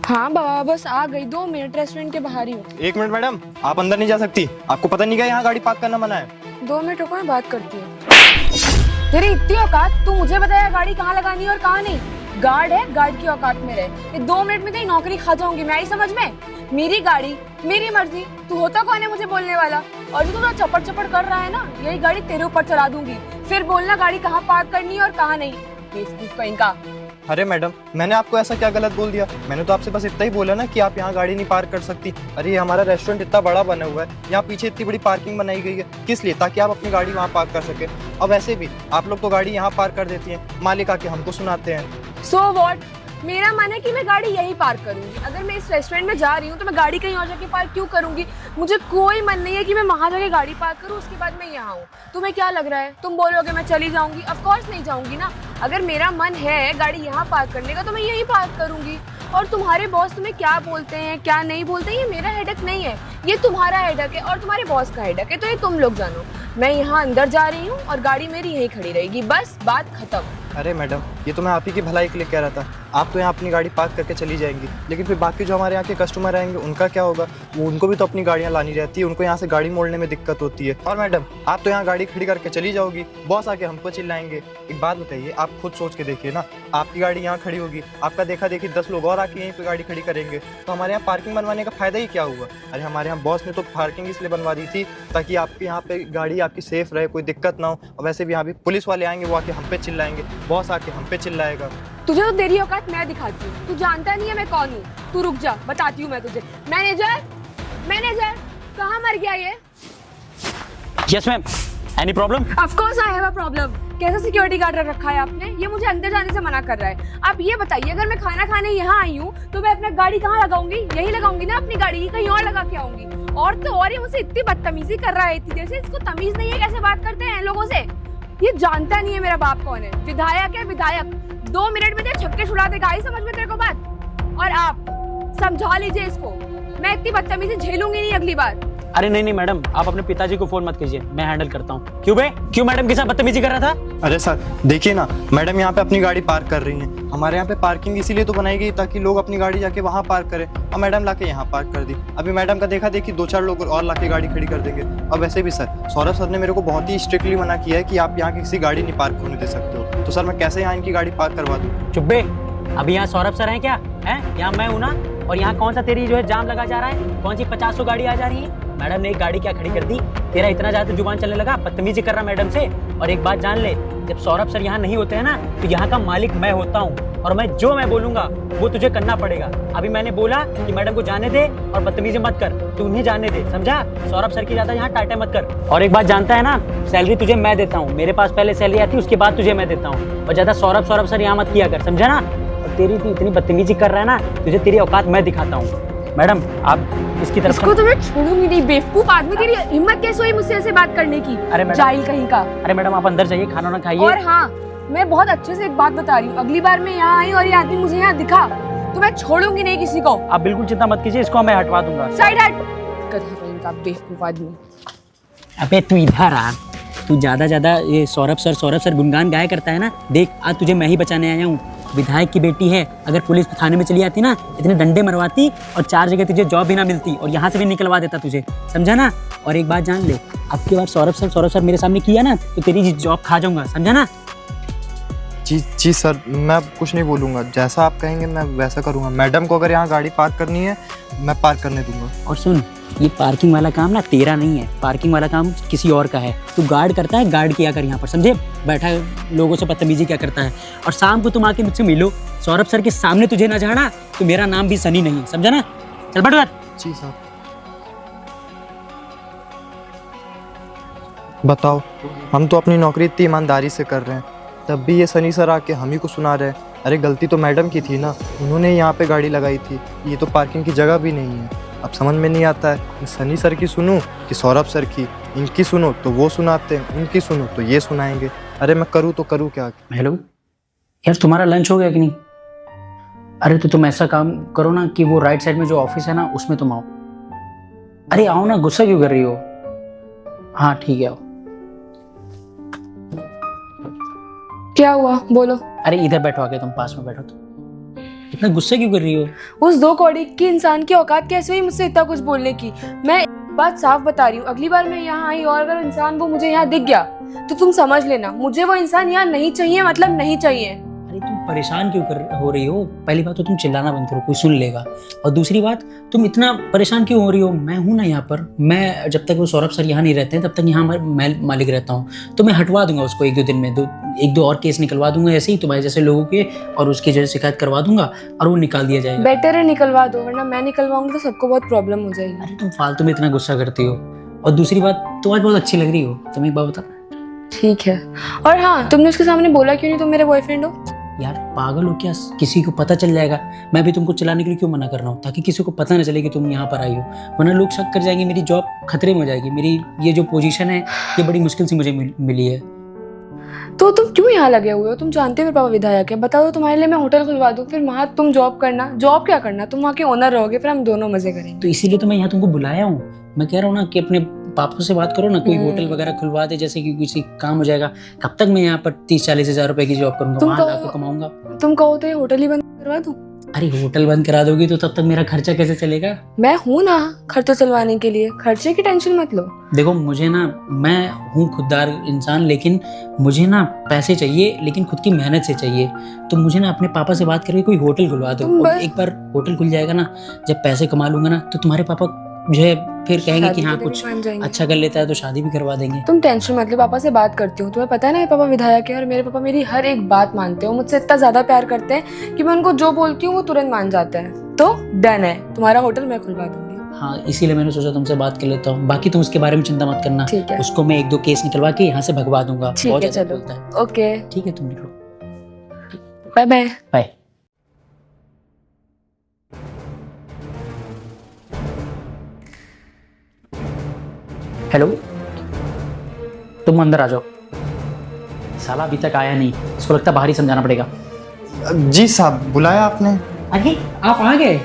हाँ बाबा, बस आ गई, 2 मिनट, रेस्टोरेंट के बाहर ही हूँ। 1 मिनट मैडम, आप अंदर नहीं जा सकती। आपको पता नहीं क्या यहाँ गाड़ी पार्क करना मना है। 2 मिनट रुको, मैं बात करती हूँ। तेरी इतनी औकात, तू मुझे बताया गाड़ी कहाँ लगानी है और कहाँ नहीं। गार्ड है, गार्ड की औकात में रहे। ये 2 मिनट में तेरी नौकरी खा जाऊंगी मैं, आई समझ में। मेरी गाड़ी, मेरी मर्जी, तू होता कौन है मुझे बोलने वाला। और जो तू चपड़ चपड़ कर रहा है ना, यही गाड़ी तेरे ऊपर चला दूंगी। फिर बोलना गाड़ी कहाँ पार्क करनी है और कहाँ नहीं। बेवकूफ कहीं का। अरे मैडम, मैंने आपको ऐसा क्या गलत बोल दिया? मैंने तो आपसे बस इतना ही बोला ना कि आप यहाँ गाड़ी नहीं पार्क कर सकती। अरे हमारा रेस्टोरेंट इतना बड़ा बना हुआ है, यहाँ पीछे इतनी बड़ी पार्किंग बनाई गई है, किस लिए? ताकि आप अपनी गाड़ी वहाँ पार्क कर सके। और वैसे भी आप लोग तो गाड़ी यहाँ पार्क कर देती हैं, मालिक आके हमको सुनाते हैं। So what? मेरा मन है कि मैं गाड़ी यहीं पार्क करूंगी। अगर मैं इस रेस्टोरेंट में जा रही हूँ तो मैं गाड़ी कहीं और जाके पार्क क्यों करूंगी? मुझे कोई मन नहीं है कि मैं वहां जाके गाड़ी पार्क करूँ, उसके बाद मैं यहाँ हूँ। तुम्हें क्या लग रहा है, तुम बोलोगे मैं चली जाऊंगी? ऑफ कोर्स नहीं जाऊंगी ना। अगर मेरा मन है गाड़ी यहाँ पार्क करने का तो मैं यहीं पार्क करूंगी। और तुम्हारे बॉस तुम्हें क्या बोलते हैं क्या नहीं बोलते, ये मेरा हेडेक नहीं है, ये तुम्हारा हेडेक है और तुम्हारे बॉस का हेडेक है। तो ये तुम लोग जानो। मैं यहाँ अंदर जा रही हूँ और गाड़ी मेरी यहीं खड़ी रहेगी, बस बात खत्म। अरे मैडम, ये तो मैं आप ही की भलाई के लिए कह रहा था। आप तो यहाँ अपनी गाड़ी पार्क करके चली जाएंगी, लेकिन फिर बाकी जो हमारे यहाँ के कस्टमर आएंगे उनका क्या होगा? वो उनको भी तो अपनी गाड़ियाँ लानी रहती है, उनको यहाँ से गाड़ी मोड़ने में दिक्कत होती है। और मैडम, आप तो यहाँ गाड़ी खड़ी करके चली जाओगी, बॉस आके हमको चिल्लाएंगे। एक बात बताइए, आप खुद सोच के देखिए ना, आपकी गाड़ी यहाँ खड़ी होगी, आपका देखा देखी 10 लोग और आके यहीं पे गाड़ी खड़ी करेंगे, तो हमारे यहाँ पार्किंग बनवाने का फायदा ही क्या हुआ? अरे हमारे यहाँ बॉस ने तो पार्किंग इसलिए बनवा दी थी ताकि आपके यहाँ पे गाड़ी आपकी सेफ रहे, कोई दिक्कत ना हो। और वैसे भी यहाँ भी पुलिस वाले आएंगे, वो आके हम पे चिल्लाएंगे, बॉस आके हम पे चिल्लाएगा। तुझे तो तेरी औकात मैं दिखाती हूँ, तू जानता नहीं है मैं कौन हूँ। तू रुक जा, बताती हूँ मैं तुझे। मैनेजर, मैनेजर, कहाँ मर गया ये? Yes ma'am, any problem? Of course I have a problem. कैसा सिक्योरिटी गार्ड रख रखा है आपने? ये मुझे अंदर जाने से मना कर रहा है। आप ये बताइए, अगर मैं खाना खाने यहाँ आई हूँ तो मैं अपना गाड़ी कहाँ लगाऊंगी? यही लगाऊंगी ना अपनी गाड़ी, कहीं और लगा के आऊंगी। और तो और ये मुझसे इतनी बदतमीजी कर रहा है, इतनी देर से। इसको तमीज नहीं है कैसे बात करते हैं लोगों से। ये जानता नहीं है मेरा बाप कौन है। विधायक है विधायक, 2 मिनट में तेरे छक्के छुड़ा देगा, आई समझ में तेरे को बात? और आप समझा लीजिए इसको, मैं इतनी बदतमीजी झेलूंगी नहीं अगली बार। अरे नहीं मैडम, आप अपने पिताजी को फोन मत कीजिए, मैं हैंडल करता हूँ। क्यों मैडम के साथ बदतमीजी कर रहा था? अरे सर देखिए ना, मैडम यहाँ पे अपनी गाड़ी पार्क कर रही हैं। हमारे यहाँ पे पार्किंग इसीलिए तो बनाई गई ताकि लोग अपनी गाड़ी जाके वहाँ पार्क करें, और मैडम लाके यहाँ पार्क कर दी। अभी मैडम का देखा देखी 2-4 लोग और लाके गाड़ी खड़ी कर देंगे। और वैसे भी सर, सौरभ सर ने मेरे को बहुत ही स्ट्रिक्टली मना किया है कि आप यहाँ किसी गाड़ी नहीं पार्क होने दे सकते हो। तो सर मैं कैसे यहाँ इनकी गाड़ी पार्क करवा दूँ? चुप बे, अभी यहाँ सौरभ सर हैं क्या? हैं यहाँ मैं हूँ ना। और यहाँ कौन सा तेरी जो है जाम लगा जा रहा है? कौन सी 50 गाड़ी आ जा रही है? मैडम ने एक गाड़ी क्या खड़ी कर दी? तेरा इतना ज्यादा जुबान चलने लगा, बदतमीजी कर रहा मैडम से। और एक बात जान ले, जब सौरभ सर यहाँ नहीं होते हैं ना, तो यहाँ का मालिक मैं होता हूँ, और मैं जो मैं बोलूंगा वो तुझे करना पड़ेगा। अभी मैंने बोला कि मैडम को जाने दे और बदतमीजी मत कर, तू उन्हें जाने दे, समझा? सौरभ सर की ज्यादा यहाँ टाटे मत कर। और एक बात जानता है ना, सैलरी तुझे मैं देता हूँ, मेरे पास पहले सैलरी आती है, उसके बाद तुझे मैं देता हूँ। और ज्यादा सौरभ सर यहाँ मत किया कर, समझा ना? और तेरी तू इतनी बदतमीजी कर रहा है ना, तुझे तेरी औकात मैं दिखाता हूँ। मैडम आप इसकी तरफ इसको तो मैं छोड़ूंगी नहीं। बेवकूफ आदमी, तेरी हिम्मत कैसे हुई मुझसे ऐसे बात करने की? अरे मैडम, जाहिल कहीं का। अरे मैडम आप अंदर जाइए, खाना ना खाइए। और हाँ, मैं बहुत अच्छे से एक बात बता रही हूँ, अगली बार मैं यहाँ आई और ये आदमी मुझे यहाँ दिखा तो मैं छोड़ूंगी नहीं किसी को। आप बिल्कुल चिंता मत कीजिए, इसको मैं हटवा दूंगा। साइड हट। गधा कहीं का बेवकूफ आदमी। अबे तू इधर आ, तू ज्यादा ये सौरभ सर गुणगान गाया करता है ना। देख आज तुझे मैं ही बचाने आया हूँ। विधायक की बेटी है, अगर पुलिस थाने में चली आती ना, इतने डंडे मरवाती और 4 जगह तुझे जॉब भी ना मिलती, और यहाँ से भी निकलवा देता तुझे, समझा ना? और एक बात जान ले, अब की बार सौरभ सर मेरे सामने किया ना तो तेरी जॉब खा जाऊंगा, समझा ना? जी सर, मैं कुछ नहीं बोलूँगा, जैसा आप कहेंगे मैं वैसा करूँगा। मैडम को अगर यहाँ गाड़ी पार्क करनी है मैं पार्क करने दूंगा। और सुन, ये पार्किंग वाला काम ना तेरा नहीं है, पार्किंग वाला काम किसी और का है। तू गार्ड करता है, गार्ड किया कर यहाँ पर, समझे? बैठा लोगों से बदतमीजी क्या करता है। और शाम को तुम आके मुझसे मिलो, सौरभ सर के सामने तुझे ना जाना तो मेरा नाम भी सनी नहीं है, समझा ना? चल बैठ। जी साहब। बताओ, हम तो अपनी नौकरी इतनी ईमानदारी से कर रहे हैं, तब भी ये सनी सर आके हम ही को सुना रहे हैं। अरे गलती तो मैडम की थी ना, उन्होंने यहाँ पे गाड़ी लगाई थी, ये तो पार्किंग की जगह भी नहीं है। अब समझ में नहीं आता है कि सनी सर की सुनूं कि सौरभ सर की। इनकी सुनो तो वो सुनाते हैं, उनकी सुनो तो ये सुनाएंगे। अरे मैं करूँ तो करूँ क्या? हेलो यार, तुम्हारा लंच हो गया कि नहीं? अरे तो तुम ऐसा काम करो ना कि वो राइट साइड में जो ऑफिस है ना, उसमें तुम आओ। अरे आओ ना, गुस्सा क्यों कर रही हो? हाँ ठीक है, आओ। क्या हुआ बोलो? अरे इधर बैठो, आके तुम पास में बैठो। तो इतना गुस्सा क्यों कर रही हो? उस 2 कौड़ी की इंसान की औकात कैसे हुई मुझसे इतना कुछ बोलने की? मैं एक बात साफ बता रही हूँ, अगली बार मैं यहाँ आई और अगर इंसान वो मुझे यहाँ दिख गया तो तुम समझ लेना, मुझे वो इंसान यहाँ नहीं चाहिए, मतलब नहीं चाहिए। अरे तुम परेशान क्यों हो रही हो? पहली बात तो तुम चिल्लाना बंद करो, कोई सुन लेगा। और दूसरी बात, तुम इतना परेशान क्यों हो रही हो? मैं हूँ ना यहाँ पर। मैं जब तक वो सौरभ सर यहाँ नहीं रहते हैं तब तक यहाँ मैं मालिक रहता हूँ। तो मैं हटवा दूंगा उसको 1-2 दिन में, एक दो और केस निकलवा दूंगा ऐसे ही तुम्हारे जैसे लोगों के, और उसकी जो शिकायत करवा दूंगा और वो निकाल दिया जाएगा। बेटर है निकलवा दो, वरना मैं निकलवाऊंगी तो सबको बहुत प्रॉब्लम हो जाएगी। अरे तुम फालतू में इतना गुस्सा करती हो। और दूसरी बात, तुम आज बहुत अच्छी लग रही हो। तुम एक बात बता। ठीक है। और हाँ, तुमने उसके सामने बोला क्यों नहीं तुम मेरे बॉयफ्रेंड हो? यार पागल हो क्या? किसी को पता चल जाएगा। मैं भी तुमको चलाने के लिए क्यों मना कर रहा हूँ? ताकि किसी को पता ना चले कि तुम यहाँ पर आई हो, वरना लोग शक कर जाएंगे, मेरी जॉब खतरे में हो जाएगी। मेरी ये जो पोजीशन है ये बड़ी मुश्किल से मुझे मिली है। तो तुम क्यों यहाँ लगे हुए हो? तुम जानते हो मेरे पापा विधायक है, बता दो तुम्हारे लिए मैं होटल खुलवा दूँ, फिर वहाँ तुम जॉब करना। जॉब क्या करना, तुम वहाँ के ओनर रहोगे, फिर हम दोनों मजे करेंगे। तो इसीलिए तो मैं यहाँ तुमको बुलाया हूँ। मैं कह रहा हूँ ना कि अपने पापा से बात करो ना, कोई होटल वगैरह खुलवा दे, जैसे कि किसी काम हो जाएगा। कब तक मैं यहाँ पर 30-40 हज़ार रुपए की जॉब करूंगा? वहाँ जाकर कमाऊंगा। तुम कहो तो ये होटल ही बंद करवा दूं? अरे होटल बंद करा दोगी तो तब तक मेरा खर्चा कैसे चलेगा? मैं हूँ ना खर्चा चलवाने के लिए, खर्चे की टेंशन मत लो। देखो मुझे ना, मैं हूँ खुददार इंसान, लेकिन मुझे ना पैसे चाहिए, लेकिन खुद की मेहनत से चाहिए। तो मुझे ना अपने पापा से बात करके कोई होटल खुलवा दो। और एक बार होटल खुल जाएगा ना, जब पैसे कमा लूंगा ना, तो तुम्हारे पापा जो है फिर कहेंगे कि हाँ कुछ अच्छा कर लेता है तो शादी भी करवा देंगे। तुम टेंशन मत लो, पापा से बात करती हूँ। तुम्हें पता है ना मेरे पापा विधायक है और मेरे पापा मेरी हर एक बात मानते हैं। मुझसे इतना ज्यादा प्यार करते हैं कि मैं उनको जो बोलती हूँ वो तुरंत मान जाते हैं। तो डन है, तुम्हारा होटल मैं खुलवा दूंगी। हाँ, इसीलिए मैंने सोचा तुमसे बात कर लेता हूँ। बाकी तुम उसके बारे में चिंता मत करना। ठीक है। उसको मैं 1-2 केस निकलवा के यहाँ से भगवा दूंगा। ठीक है, चलो। ओके, ठीक है, तुम निकलो। Bye bye. बाय। हेलो, तुम अंदर आ जाओ। साला अभी तक आया नहीं, इसको लगता है बाहर ही समझाना पड़ेगा। जी साहब, बुलाया आपने? अरे आप आ गए,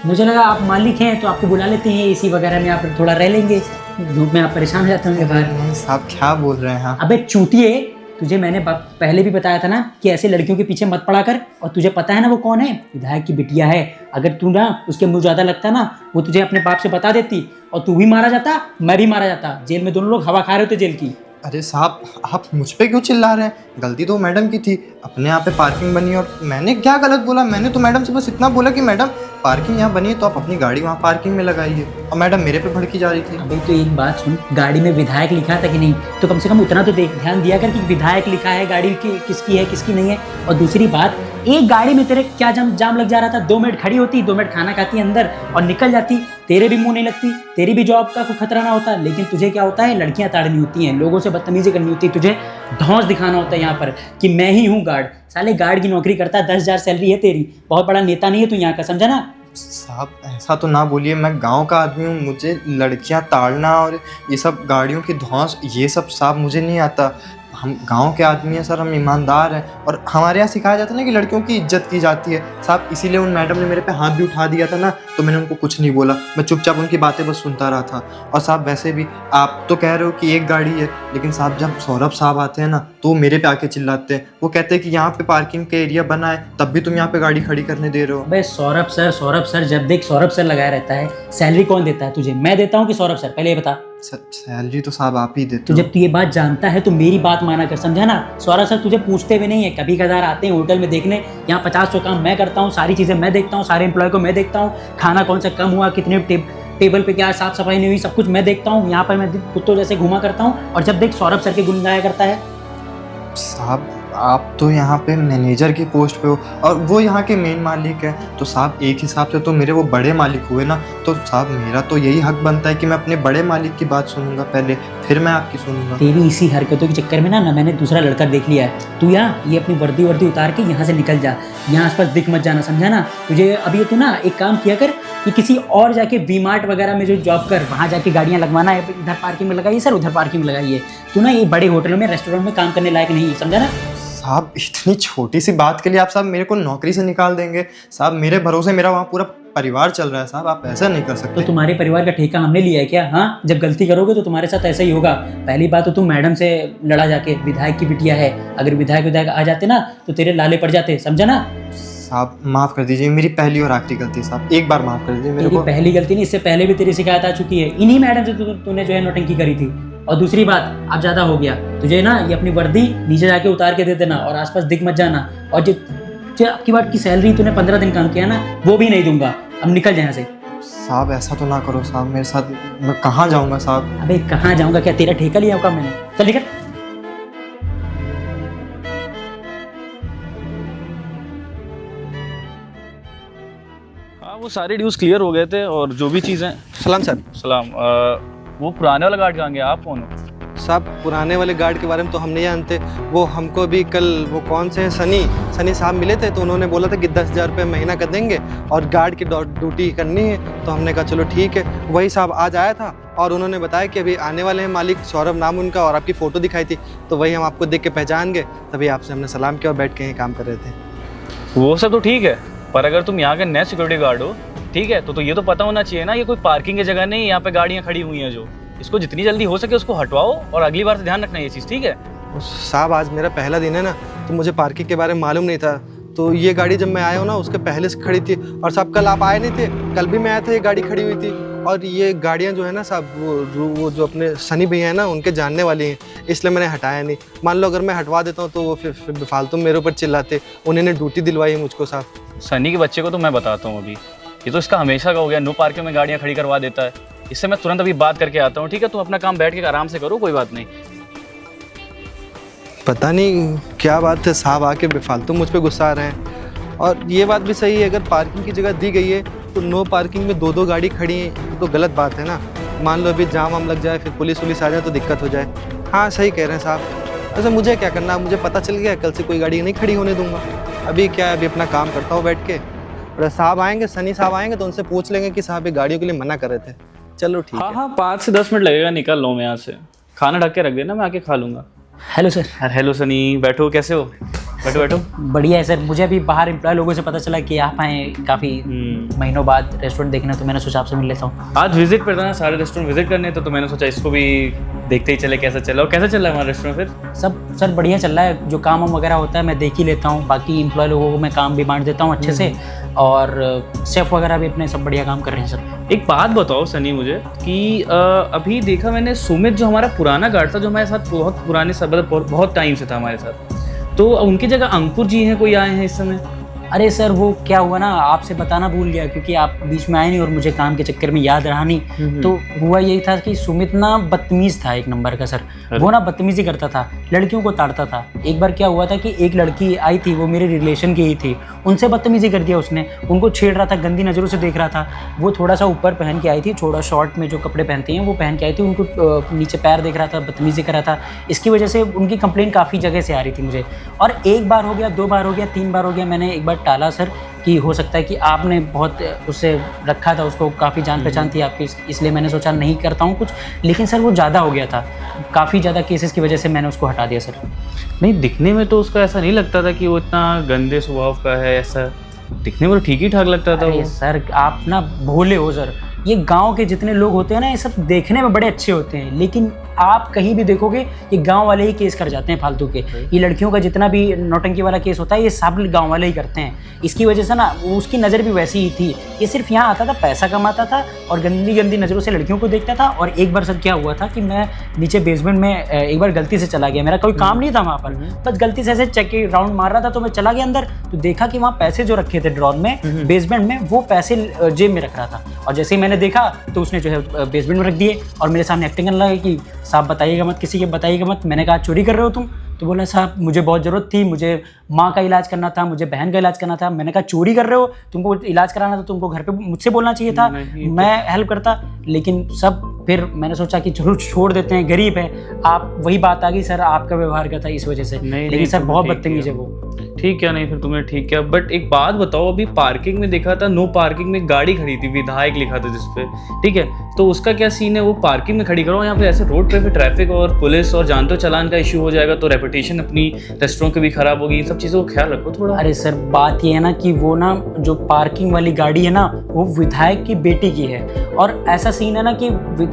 मुझे लगा आप मालिक हैं तो आपको बुला लेते हैं, एसी वगैरह में आप थोड़ा रह लेंगे, धूप में आप परेशान हो जाते होंगे बाहर। नहीं साहब, क्या बोल रहे हैं आप? अबे चूतिए, तुझे मैंने पहले भी बताया था ना कि ऐसे लड़कियों के पीछे मत पड़ा कर। और तुझे पता है ना वो कौन है? विधायक की बिटिया है। अगर तू ना उसके मुंह ज़्यादा लगता ना, वो तुझे अपने बाप से बता देती और तू भी मारा जाता, मैं भी मारा जाता। जेल में दोनों लोग हवा खा रहे होते जेल की। अरे साहब, आप मुझ पे क्यों चिल्ला रहे हैं? गलती तो मैडम की थी, अपने यहाँ पे पार्किंग बनी और मैंने क्या गलत बोला? मैंने तो मैडम से बस इतना बोला कि मैडम पार्किंग यहाँ बनी है तो आप अपनी गाड़ी वहाँ पार्किंग में लगाइए, और मैडम मेरे पे भड़की जा रही थी। अबे तो एक बात सुन, गाड़ी में विधायक लिखा था कि नहीं? तो कम से कम उतना तो ध्यान दिया कर कि विधायक लिखा है, गाड़ी किसकी है किसकी नहीं है। और दूसरी बात, एक गाड़ी में तेरे क्या जाम लग जा रहा था? 2 मिनट खड़ी होती, 2 मिनट खाना खाती अंदर और निकल जाती, तेरे भी मुंह नहीं लगती, तेरी भी जॉब का कोई खतरा ना होता। लेकिन तुझे क्या होता है? लड़कियां ताड़नी होती हैं, लोगों से बदतमीजी करनी होती है, तुझे धौंस दिखाना होता है यहाँ पर कि मैं ही हूँ गार्ड। साले गार्ड की नौकरी करता है, 10,000 सैलरी है तेरी, बहुत बड़ा नेता नहीं है तू यहाँ का, समझा ना? साहब ऐसा तो ना बोलिए, मैं गांव का आदमी हूँ, मुझे लड़कियां ताड़ना और ये सब गाड़ियों की धौंस ये सब साहब मुझे नहीं आता। हम गांव के आदमी हैं सर, हम ईमानदार हैं, और हमारे यहाँ सिखाया जाता है ना कि लड़कियों की इज्जत की जाती है साहब। इसीलिए उन मैडम ने मेरे पे हाथ भी उठा दिया था ना, तो मैंने उनको कुछ नहीं बोला, मैं चुपचाप उनकी बातें बस सुनता रहा था। और साहब वैसे भी आप तो कह रहे हो कि एक गाड़ी है, लेकिन साहब जब सौरभ साहब आते हैं ना तो मेरे पे आके चिल्लाते हैं। वो कहते हैं कि यहाँ पे पार्किंग का एरिया बना है, तब भी तुम यहाँ पे गाड़ी खड़ी करने दे रहे हो। भाई सौरभ सर जब देख सौरभ सर लगाया रहता है। सैलरी कौन देता है तुझे? मैं देता हूँ कि सौरभ सर? पहले ये बता। सैलरी तो साहब आप ही देते तो हो। जब तू ये बात जानता है तो मेरी बात माना कर, समझा ना? सौरभ सर तुझे पूछते भी नहीं है, कभी कदार आते हैं होटल में देखने। यहाँ 50 काम मैं करता हूँ, सारी चीज़ें मैं देखता हूँ, सारे एम्प्लॉय को मैं देखता हूँ, खाना कौन सा कम हुआ, कितने टेबल पे क्या साफ सफाई नहीं हुई, सब कुछ मैं देखता हूँ। यहाँ पर मैं कुत्तों जैसे घुमा करता हूँ, और जब देख सौरभ सर के गुण गाया करता है। साहब आप तो यहाँ पे मैनेजर की पोस्ट पे हो और वो यहाँ के मेन मालिक है, तो साहब एक हिसाब से तो मेरे वो बड़े मालिक हुए ना, तो साहब मेरा तो यही हक बनता है कि मैं अपने बड़े मालिक की बात सुनूंगा पहले, फिर मैं आपकी सुनूंगा। तेरी इसी हरकतों के चक्कर में ना मैंने दूसरा लड़का देख लिया है। तू यहाँ ये अपनी वर्दी उतार के यहाँ से निकल जा, यहाँ आसपास दिख मत जाना, समझा ना? तुझे अभी तू ना एक काम किया कर कि किसी और जाके वी-मार्ट वगैरह में जो जॉब कर, वहाँ जाके गाड़ियाँ लगवाना है, इधर पार्किंग में लगाइए सर, उधर पार्किंग में लगाइए। तू ना ये बड़े होटलों में रेस्टोरेंट में काम करने लायक नहीं, समझा ना? साहब इतनी छोटी सी बात के लिए आप साहब मेरे को नौकरी से निकाल देंगे? साहब मेरे भरोसे मेरा वहाँ पूरा परिवार चल रहा है साहब, आप ऐसा नहीं कर सकते। तो तुम्हारे परिवार का ठेका हमने लिया है क्या? हाँ, जब गलती करोगे तो तुम्हारे साथ ऐसा ही होगा। पहली बात तो तुम मैडम से लड़ा जाके, विधायक की बिटिया है, अगर विधायक आ जाते ना तो तेरे लाले पड़ जाते, समझा ना? साहब माफ़ कर दीजिए, मेरी पहली और आखिरी गलती साहब, एक बार माफ़ कर दीजिए मेरे तेरी को। पहली गलती नहीं, इससे पहले भी तेरी शिकायत आ चुकी है इन्हीं मैडम से। तूने जो है नौटंकी करी थी। और दूसरी बात, अब ज़्यादा हो गया, तुझे ना ये अपनी वर्दी नीचे जाके उतार के दे देना और आसपास दिख मत जाना। और जो आपकी बात की सैलरी तूने 15 दिन काम किया ना, वो भी नहीं दूंगा। अब निकल जाए यहाँ से। साहब ऐसा तो ना करो साहब मेरे साथ, मैं कहाँ जाऊँगा साहब? अबे कहाँ जाऊँगा, क्या तेरा ठेका लिया होगा मैंने? चल निकल। हाँ वो सारे ड्यूज क्लियर हो गए थे और जो भी चीज़ें। सलाम सर। सलाम। वो पुराने वाला गार्ड कहाँ गया? आप कौन हो? साहब पुराने वाले गार्ड के बारे में तो हम नहीं जानते, वो हमको भी कल वो कौन से हैं सनी साहब मिले थे, तो उन्होंने बोला था कि 10,000 रुपये महीना कर देंगे और गार्ड की ड्यूटी करनी है। तो हमने कहा चलो ठीक है। वही साहब आज आया था और उन्होंने बताया कि अभी आने वाले हैं मालिक, सौरभ नाम उनका, और आपकी फ़ोटो दिखाई थी, तो वही हम आपको देख के पहचान गए, तभी आपसे हमने सलाम किया और बैठ के यहीं काम कर रहे थे। वो सब तो ठीक है, पर अगर तुम यहाँ के नए सिक्योरिटी गार्ड हो, ठीक है, तो ये तो पता होना चाहिए ना, ये कोई पार्किंग की जगह नहीं, यहाँ पे गाड़ियाँ खड़ी हुई हैं। जो इसको जितनी जल्दी हो सके उसको हटवाओ और अगली बार से ध्यान रखना ये चीज़, ठीक है? साहब आज मेरा पहला दिन है ना, तो मुझे पार्किंग के बारे में मालूम नहीं था, तो ये गाड़ी जब मैं आया हूँ ना उसके पहले से खड़ी थी। और साहब कल आप आए नहीं थे, कल भी मैं आया था, ये गाड़ी खड़ी हुई थी। और ये गाड़ियाँ जो है ना साहब, वो जो अपने सनी भैया हैं ना, उनके जानने वाली हैं, इसलिए मैंने हटाया नहीं। मान लो अगर मैं हटवा देता हूँ तो वो फिर फालतू मेरे ऊपर चिल्लाते। उन्होंने ड्यूटी दिलवाई है मुझको साहब। सनी के बच्चे को तो मैं बताता हूँ अभी, ये तो इसका हमेशा का हो गया, नो पार्किंग में गाड़ियाँ खड़ी करवा देता है। इससे मैं तुरंत अभी बात करके आता हूँ, ठीक है? तुम अपना काम बैठ के आराम से करो, कोई बात नहीं। पता नहीं क्या बात है, साहब आके बेफालतू मुझ पे गुस्सा आ रहे हैं। और ये बात भी सही है, अगर पार्किंग की जगह दी गई है तो नो पार्किंग में दो गाड़ी खड़ी हैं तो गलत बात है ना। मान लो अभी जाम वाम लग जाए, फिर पुलिस आ जाए तो दिक्कत हो जाए। हाँ सही कह रहे हैं साहब। अच्छा मुझे क्या करना है, मुझे पता चल गया, कल से कोई गाड़ी नहीं खड़ी होने दूंगा। अभी क्या है, अभी अपना काम करता हूँ बैठ के, और साहब आएंगे, सनी साहब आएंगे तो उनसे पूछ लेंगे कि साहब ये गाड़ियों के लिए मना कर रहे थे। चलो ठीक है। हाँ 5 से 10 मिनट लगेगा, निकल लो मैं यहाँ से। खाना ढक के रख देना, मैं आके खा लूँगा। Hello sir. हेलो सनी, बैठो, कैसे हो? बैठो बैठो। बढ़िया है सर। मुझे अभी बाहर एम्प्लॉय लोगों से पता चला कि आप आए काफ़ी महीनों बाद रेस्टोरेंट देखने, तो मैंने सोचा आपसे मिल लेता हूँ। आज विजिट पे था ना, सारे रेस्टोरेंट विजिट करने, तो मैंने सोचा इसको भी देखते ही चले कैसा चला। और कैसा चल रहा है हमारा रेस्टोरेंट फिर? सब सर बढ़िया चल रहा है। जो काम वगैरह होता है मैं देख ही लेता हूँ, बाकी एम्प्लॉय लोगों को मैं काम भी बांट देता हूँ अच्छे से, और शेफ वगैरह भी अपने सब बढ़िया काम कर रहे हैं सर। एक बात बताओ सनी मुझे कि अभी देखा मैंने, सुमित जो हमारा पुराना गार्ड था, जो हमारे साथ बहुत पुराने बहुत टाइम से था हमारे साथ, तो उनकी जगह अंकुर जी हैं, कोई आए हैं इस समय? अरे सर वो क्या हुआ ना, आपसे बताना भूल गया क्योंकि आप बीच में आए नहीं और मुझे काम के चक्कर में याद रहा नहीं। तो हुआ यही था कि सुमित ना बदतमीज़ था, एक नंबर का सर। वो ना बदतमीज़ी करता था, लड़कियों को ताड़ता था। एक बार क्या हुआ था कि एक लड़की आई थी, वो मेरे रिलेशन की ही थी, उनसे बदतमीज़ी कर दिया उसने, उनको छेड़ रहा था, गंदी नज़रों से देख रहा था। वो थोड़ा सा ऊपर पहन के आई थी, थोड़ा शॉर्ट में जो कपड़े पहनती हैं वो पहन के आई थी, उनको नीचे पैर देख रहा था, बदतमीज़ी कर रहा था। इसकी वजह से उनकी कंप्लेंट काफ़ी जगह से आ रही थी मुझे, और एक बार हो गया, 2 बार हो गया, 3 बार हो गया। मैंने एक बार टाला सर कि हो सकता है कि आपने बहुत उससे रखा था, उसको काफ़ी जान पहचान थी आपकी, इसलिए मैंने सोचा नहीं करता हूँ कुछ। लेकिन सर वो ज़्यादा हो गया था, काफ़ी ज़्यादा केसेस की वजह से मैंने उसको हटा दिया सर। नहीं, दिखने में तो उसका ऐसा नहीं लगता था कि वो इतना गंदे स्वभाव का है, ऐसा दिखने में तो ठीक ही ठाक लगता था वो। सर आप ना भोले हो सर। ये गांव के जितने लोग होते हैं ना, ये सब देखने में बड़े अच्छे होते हैं, लेकिन आप कहीं भी देखोगे ये गांव वाले ही केस कर जाते हैं फालतू के। ये लड़कियों का जितना भी नौटंकी वाला केस होता है, ये सब गांव वाले ही करते हैं। इसकी वजह से ना उसकी नज़र भी वैसी ही थी। ये सिर्फ यहाँ आता था, पैसा कमाता था और गंदी गंदी नज़रों से लड़कियों को देखता था। और एक बार सर क्या हुआ था कि मैं नीचे बेसमेंट में एक बार गलती से चला गया, मेरा कोई काम नहीं था वहाँ पर, बस गलती से ऐसे चेक राउंड मार रहा था, तो मैं चला गया अंदर, तो देखा कि वहाँ पैसे जो रखे थे ड्रॉर में बेसमेंट में, वो पैसे जेब में रख रहा था। और जैसे ही मैंने देखा तो उसने जो है बेसमेंट में रख दिए और मेरे सामने एक्टिंग करने लगा कि साहब बताइएगा मत, किसी के बताइएगा मत। मैंने कहा चोरी कर रहे हो तुम? तो बोला साहब मुझे बहुत ज़रूरत थी, मुझे माँ का इलाज करना था, मुझे बहन का इलाज करना था। मैंने कहा चोरी कर रहे हो, तुमको इलाज कराना था, तुमको घर पे मुझसे बोलना चाहिए था, मैं हेल्प करता। लेकिन सब फिर मैंने सोचा कि चलो छोड़ देते हैं, गरीब है। आप वही बात आ गई सर, आपका व्यवहार का था इस वजह से। लेकिन सर बहुत बदतमीज है वो। ठीक है, नहीं फिर तुमने ठीक किया। बट एक बात बताओ, अभी पार्किंग में देखा था, नो पार्किंग में गाड़ी खड़ी थी, विधायक लिखा था जिसपे, ठीक है, तो उसका क्या सीन है? वो पार्किंग में खड़ी करो, यहाँ पे ऐसे रोड पे ट्रैफिक और पुलिस और जानते हो चालान का इशू हो जाएगा, तो रेपुटेशन अपनी रेस्टोरेंट की भी खराब होगी। इन सब चीज़ों का ख्याल रखो थोड़ा। अरे सर बात ये है ना कि वो ना जो पार्किंग वाली गाड़ी है ना, वो विधायक की बेटी की है। और ऐसा सीन है ना कि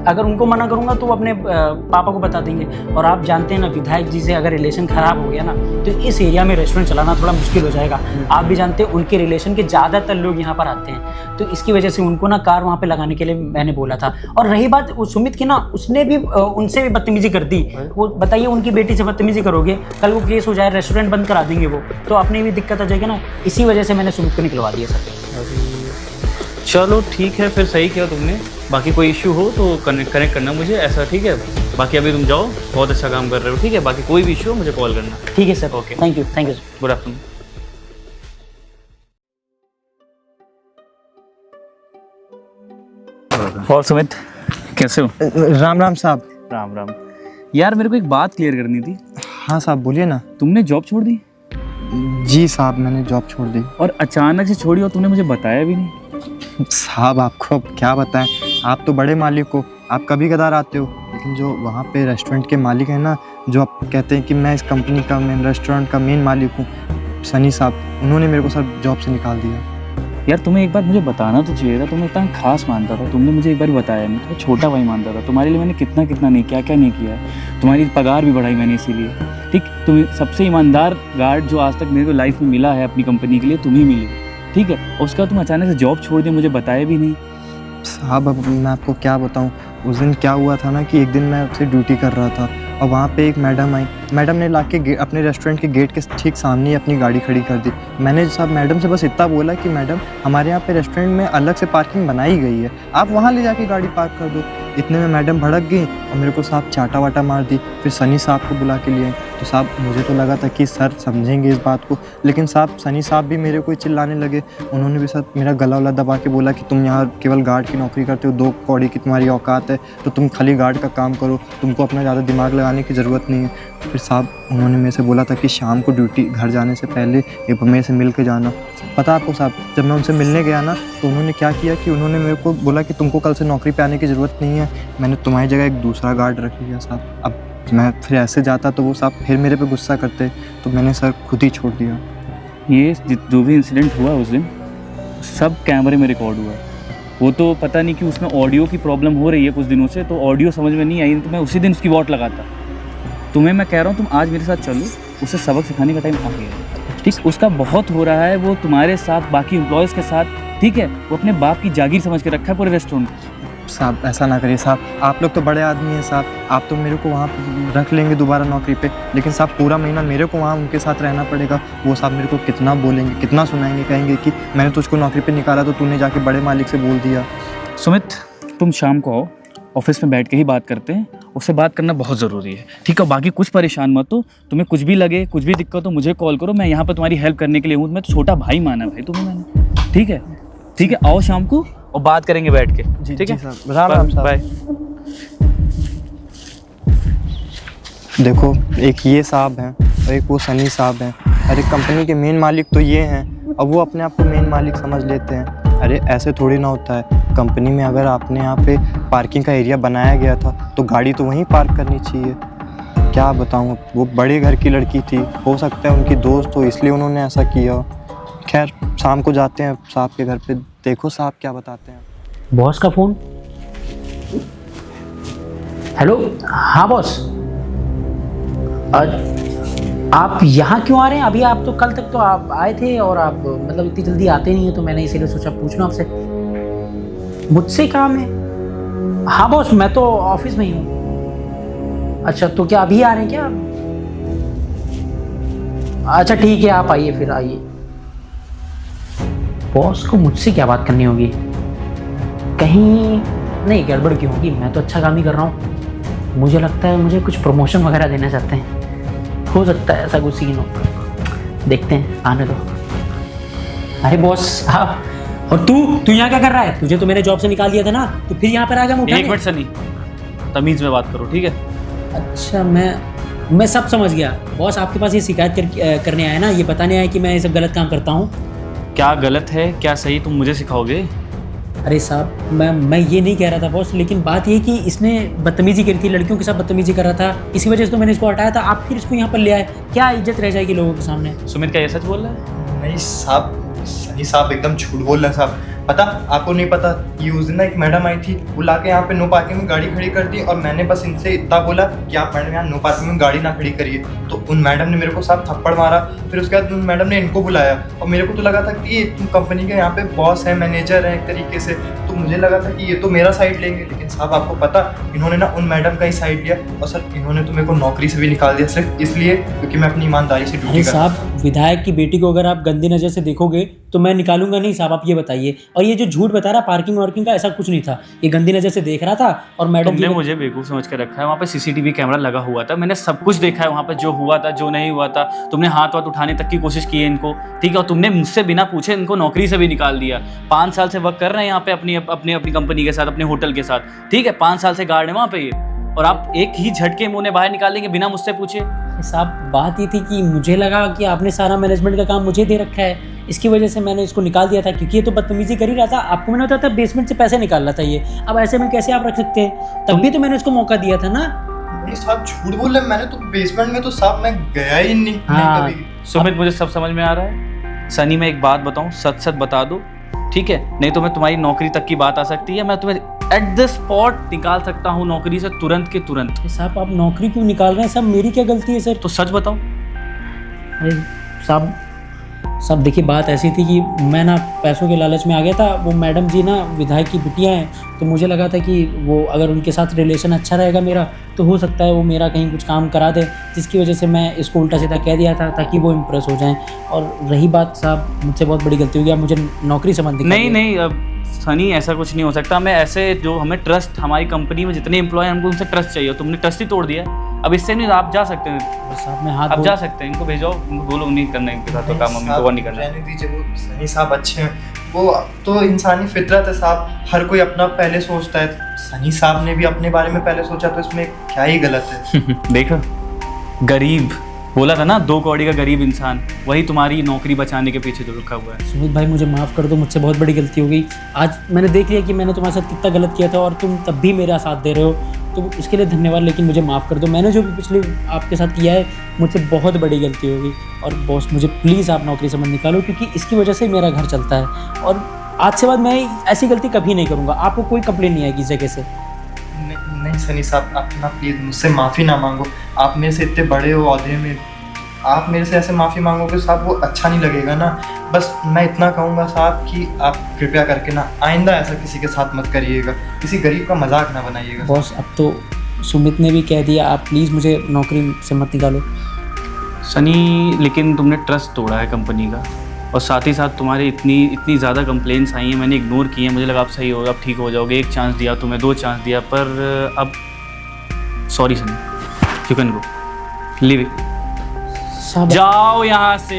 अगर उनको मना करूंगा तो वो अपने पापा को बता देंगे। और आप जानते हैं ना, विधायक जी से अगर रिलेशन खराब हो गया ना, तो इस एरिया में रेस्टोरेंट चलाना थोड़ा मुश्किल हो जाएगा। आप भी जानते हैं उनके रिलेशन के ज़्यादातर लोग यहाँ पर आते हैं, तो इसकी वजह से उनको ना कार वहाँ पे लगाने के लिए मैंने बोला था। और रही बात वो सुमित की ना, उसने भी उनसे भी बदतमीजी कर दी। वो बताइए, उनकी बेटी से बदतमीजी करोगे, कल वो केस हो जाए, रेस्टोरेंट बंद करा देंगे वो, तो अपनी भी दिक्कत आ जाएगी ना। इसी वजह से मैंने सुमित को निकलवा दिया सर। चलो ठीक है, फिर सही किया तुमने। बाकी कोई इशू हो तो कनेक्ट करना मुझे, ऐसा ठीक है। बाकी अभी तुम जाओ, बहुत अच्छा काम कर रहे हो, ठीक है। बाकी कोई भी इशू हो मुझे कॉल करना। ठीक है sir, okay, thank you sir. Good afternoon. और सुमित कैसे हो? राम राम साहब। राम राम। यार मेरे को एक बात क्लियर करनी थी। हाँ साहब बोलिए ना। तुमने जॉब छोड़ दी? जी साहब मैंने जॉब छोड़ दी। और अचानक से छोड़ी और तुमने मुझे बताया भी नहीं। साहब आपको अब क्या बताएं, आप तो बड़े मालिक हो, आप कभी कदार आते हो, लेकिन जो वहाँ पे रेस्टोरेंट के मालिक हैं ना, जो आप कहते हैं कि मैं इस कंपनी का मेन रेस्टोरेंट का मेन मालिक हूँ, सनी साहब, उन्होंने मेरे को सर जॉब से निकाल दिया। यार तुम्हें एक बार मुझे बताना तो चाहिए था। तुम्हें इतना खास मानता था, तुमने मुझे एक बार बताया नहीं। तुम्हें छोटा भाई मानता था। तुम्हारे लिए मैंने कितना कितना नहीं, क्या क्या नहीं किया। तुम्हारी पगार भी बढ़ाई मैंने इसीलिए, ठीक। तुम्हें सबसे ईमानदार गार्ड जो आज तक मेरे को लाइफ में मिला है अपनी कंपनी के लिए, तुम ही मिले, ठीक है। उसका तुम अचानक से जॉब छोड़ दिया, मुझे बताया भी नहीं। साहब अब मैं आपको क्या बताऊँ, उस दिन क्या हुआ था ना कि एक दिन मैं उससे ड्यूटी कर रहा था और वहाँ पे एक मैडम आई। मैडम ने लाके अपने रेस्टोरेंट के गेट के ठीक सामने ही अपनी गाड़ी खड़ी कर दी। मैंने साहब मैडम से बस इतना बोला कि मैडम हमारे यहाँ पे रेस्टोरेंट में अलग से पार्किंग बनाई गई है, आप वहाँ ले जाके गाड़ी पार्क कर दो। इतने में मैडम भड़क गई और मेरे को साहब चाटा वाटा मार दी। फिर सनी साहब को बुला के लिए, तो साहब मुझे तो लगा था कि सर समझेंगे इस बात को, लेकिन साहब सनी साहब भी मेरे को ही चिल्लाने लगे। उन्होंने भी सर मेरा गला वला दबा के बोला कि तुम यहाँ केवल गार्ड की नौकरी करते हो, 2 कौड़ी की तुम्हारी औकात है, तो तुम खाली गार्ड का काम करो, तुमको अपना ज़्यादा दिमाग लगाने की ज़रूरत नहीं है। फिर साहब उन्होंने मेरे से बोला था कि शाम को ड्यूटी घर जाने से पहले एक मेरे से मिल के जाना। पता आपको साहब, जब मैं उनसे मिलने गया ना, तो उन्होंने क्या किया कि उन्होंने मेरे को बोला कि तुमको कल से नौकरी पे आने की ज़रूरत नहीं है, मैंने तुम्हारी जगह एक दूसरा गार्ड रख लिया साहब। अब मैं फिर ऐसे जाता तो वो साहब फिर मेरे पे गुस्सा करते, तो मैंने सर खुद ही छोड़ दिया। ये जो भी इंसिडेंट हुआ उस दिन सब कैमरे में रिकॉर्ड हुआ। वो तो पता नहीं कि उसमें ऑडियो की प्रॉब्लम हो रही है कुछ दिनों से, तो ऑडियो समझ में नहीं आई, तो मैं उसी दिन उसकी वॉट लगाता। तुम्हें मैं कह रहा हूँ तुम आज मेरे साथ चलो, उसे सबक सिखाने का टाइम आ गया है, ठीक। उसका बहुत हो रहा है वो तुम्हारे साथ, बाकी एम्प्लॉयज़ के साथ, ठीक है। वो अपने बाप की जागीर समझ के रखा है पूरे रेस्टोरेंट। साहब ऐसा ना करिए साहब, आप लोग तो बड़े आदमी हैं साहब, आप तो मेरे को वहाँ रख लेंगे दोबारा नौकरी पे, लेकिन साहब पूरा महीना मेरे को वहाँ उनके साथ रहना पड़ेगा। वो साहब मेरे को कितना बोलेंगे, कितना सुनाएंगे, कहेंगे कि मैंने तुझको नौकरी पे निकाला तो तूने जाके बड़े मालिक से बोल दिया। सुमित तुम शाम को आओ, ऑफिस में बैठ के ही बात करते हैं। उससे बात करना बहुत ज़रूरी है, ठीक है। बाकी कुछ परेशान मत हो, तुम्हें कुछ भी लगे, कुछ भी दिक्कत हो मुझे कॉल करो, मैं यहाँ पर तुम्हारी हेल्प करने के लिए हूँ। मैं तो छोटा भाई माना भाई तुम्हें मैंने, ठीक है। ठीक है, आओ शाम को और बात करेंगे बैठ के, ठीक है। राम राम साहब। बाय। देखो एक ये साहब हैं और एक वो सनी साहब हैं। अरे कंपनी के मेन मालिक तो ये हैं और वो अपने आप को मेन मालिक समझ लेते हैं। अरे ऐसे थोड़ी ना होता है, कंपनी में अगर आपने यहाँ पे पार्किंग का एरिया बनाया गया था तो गाड़ी तो वहीं पार्क करनी चाहिए। क्या बताऊँ, वो बड़े घर की लड़की थी, हो सकता है उनकी दोस्त हो इसलिए उन्होंने ऐसा किया। खैर शाम को जाते हैं साहब के घर पे, देखो साहब क्या बताते हैं। बॉस का फ़ोन। हेलो, हाँ बॉस, आप यहाँ क्यों आ रहे हैं? अभी आप तो कल तक तो आप आए थे और आप मतलब इतनी जल्दी आते नहीं हैं, तो मैंने इसीलिए सोचा पूछ लूँ आपसे। मुझसे काम है? हाँ बॉस, मैं तो ऑफिस में ही हूँ। अच्छा तो क्या अभी आ रहे हैं क्या? अच्छा ठीक है, आप आइए, फिर आइए। बॉस को मुझसे क्या बात करनी होगी? कहीं नहीं गड़बड़ क्यों होगी? मैं तो अच्छा काम ही कर रहा हूँ। मुझे लगता है मुझे कुछ प्रमोशन वगैरह देना चाहते हैं, हो सकता है ऐसा कुछ सीन हो। देखते हैं, आने दो। अरे बॉस आप, और तू यहाँ क्या कर रहा है? तुझे तो मैंने जॉब से निकाल दिया था ना, तो फिर यहाँ पर आ गया। एक मिनट सनी, तमीज़ में बात करो, ठीक है। अच्छा मैं सब समझ गया बॉस। आपके पास ये शिकायत करने आया ना, ये बताने आया कि मैं ये सब गलत काम करता हूँ। क्या गलत है क्या सही तुम मुझे सिखाओगे? अरे साहब मैं ये नहीं कह रहा था बॉस, लेकिन बात ये कि इसने बदतमीजी करी थी, लड़कियों के साथ बदतमीजी कर रहा था, इसी वजह से तो मैंने इसको हटाया था। आप फिर इसको यहाँ पर ले आए, क्या इज्जत रह जाएगी लोगों के सामने? सुमित क्या ये सच बोल रहा है? नहीं साहब, सनी साहब एकदम झूठ बोल रहे हैं साहब। पता आपको नहीं पता, ये उस दिन ना एक मैडम आई थी, वो लाके यहाँ पे नो पार्किंग में गाड़ी खड़ी कर दी और मैंने बस इनसे इतना बोला कि आप मैडम यहाँ नो पार्किंग में गाड़ी ना खड़ी करिए, तो उन मैडम ने मेरे को साथ थप्पड़ मारा। फिर उसके बाद उन मैडम ने इनको बुलाया और मेरे को तो लगा था कि ये तुम कंपनी के यहाँ पे बॉस है, मैनेजर है एक तरीके से, तो मुझे लगा था कि ये तो मेरा साइड लेंगे, लेकिन साहब आपको पता इन्होंने ना उन मैडम का ही साइड लिया और सर इन्होंने तो मेरे को नौकरी से भी निकाल दिया सिर्फ इसलिए क्योंकि मैं अपनी ईमानदारी से अरे ड्यूटी कर। साहब, विधायक की बेटी को अगर आप गंदी नज़र से देखोगे तो मैं निकालूंगा नहीं साहब, आप ये बताइए। और ये जो झूठ बता रहा पार्किंग वार्किंग का, ऐसा कुछ नहीं था, ये गंदी नज़र से देख रहा था और मैडम तुमने मुझे बेवकूफ़ समझ कर रखा है। वहाँ पे सीसीटीवी कैमरा लगा हुआ था, मैंने सब कुछ देखा है वहाँ पे, जो हुआ था जो नहीं हुआ था। तुमने हाथ वाथ उठाने तक की कोशिश की है इनको, ठीक है, और तुमने मुझसे बिना पूछे इनको नौकरी से भी निकाल दिया। 5 साल से वर्क कर रहे हैं यहाँ पे अपनी कंपनी के साथ, अपने होटल के साथ, ठीक है, 5 साल से गार्ड है वहाँ पे ये, और आप एक ही झटके में उन्हें बाहर निकाल देंगे बिना मुझसे पूछे। साहब बात ये थी कि मुझे लगा कि आपने सारा मैनेजमेंट का काम मुझे दे रखा है, इसकी वजह से मैंने इसको निकाल दिया था, क्योंकि ये तो बदतमीजी कर ही रहा था। आपको मैंने बताया था बेसमेंट से पैसे निकाल रहा था ये, अब ऐसे में कैसे आप रख सकते हैं? तब भी तो मैंने उसको मौका दिया था ना। नहीं साहब झूठ बोल रहे, मैंने तो बेसमेंट में तो साहब मैं गया ही नहीं, हाँ। नहीं कभी। सुमित मुझे सब समझ में आ रहा है। सनी मैं एक बात बताऊं, सच सच बता दो, ठीक है, नहीं तो मैं तुम्हारी नौकरी तक की बात आ सकती है, मैं तुम्हें एट द स्पॉट निकाल सकता हूँ नौकरी से, तुरंत के तुरंत। साहब आप नौकरी क्यों निकाल रहे हैं? सब मेरी क्या गलती है सर? तो सच बताओ। अरे साहब देखिए, बात ऐसी थी कि मैं ना पैसों के लालच में आ गया था। वो मैडम जी ना विधायक की बिटियाँ हैं, तो मुझे लगा था कि वो अगर उनके साथ रिलेशन अच्छा रहेगा मेरा, तो हो सकता है वो मेरा कहीं कुछ काम करा दे, जिसकी वजह से मैं इसको उल्टा सीधा कह दिया था ताकि वो इम्प्रेस हो जाएं। और रही बात साहब, मुझसे बहुत बड़ी गलती हो गई, आप मुझे नौकरी से मत दिखाइए। नहीं अब सनी ऐसा कुछ नहीं हो सकता। मैं ऐसे जो हमें ट्रस्ट, हमारी कंपनी में जितने एम्प्लॉय हमको उनसे ट्रस्ट चाहिए, तुमने ट्रस्ट ही तोड़ दिया। अब इससे नहीं, आप जा सकते हैं, साहब मैं हाथ आप जा सकते हैं, इनको भेजो, इनको बोलो नहीं करना इनके साथ तो काम, हमको नहीं करना। रहने दीजिए, वो सनी साहब अच्छे हैं, वो तो इंसानी फितरत है साहब, हर कोई अपना पहले सोचता है। सनी साहब ने भी अपने बारे में पहले सोचा, तो इसमें क्या ही गलत है। देखो, गरीब बोला था ना, 2 कौड़ी का गरीब इंसान, वही तुम्हारी नौकरी बचाने के पीछे जो रुका हुआ है। सुमित भाई मुझे माफ़ कर दो, मुझसे बहुत बड़ी गलती हो गई। आज मैंने देख लिया कि मैंने तुम्हारे साथ कितना गलत किया था और तुम तब भी मेरा साथ दे रहे हो, तो उसके लिए धन्यवाद। लेकिन मुझे माफ़ कर दो, मैंने जो भी पिछले आपके साथ किया है मुझसे बहुत बड़ी गलती हो गई। और बॉस मुझे प्लीज़ आप नौकरी से मत निकालो, क्योंकि इसकी वजह से मेरा घर चलता है और आज से बाद मैं ऐसी गलती कभी नहीं करूँगा। आपको कोई कंप्लेन नहीं आएगी इस जगह से। नहीं सनी साहब, आप ना प्लीज़ मुझसे माफ़ी ना मांगो, आप मेरे से इतने बड़े हो ओहदे में, आप मेरे से ऐसे माफ़ी मांगोगे साहब, वो अच्छा नहीं लगेगा ना। बस मैं इतना कहूँगा साहब कि आप कृपया करके ना आइंदा ऐसा किसी के साथ मत करिएगा, किसी गरीब का मजाक ना बनाइएगा। बॉस अब तो सुमित ने भी कह दिया, आप प्लीज़ मुझे नौकरी से मत निकालो। सनी लेकिन तुमने ट्रस्ट तोड़ा है कंपनी का, और साथ ही साथ तुम्हारी इतनी ज़्यादा कंप्लेंट्स आई हैं, मैंने इग्नोर की हैं। मुझे लगा आप सही हो, आप ठीक हो जाओगे, 1 चांस दिया तुम्हें, 2 चांस दिया, पर अब sorry Sunny, you can go, leave it, साहब जाओ यहाँ से।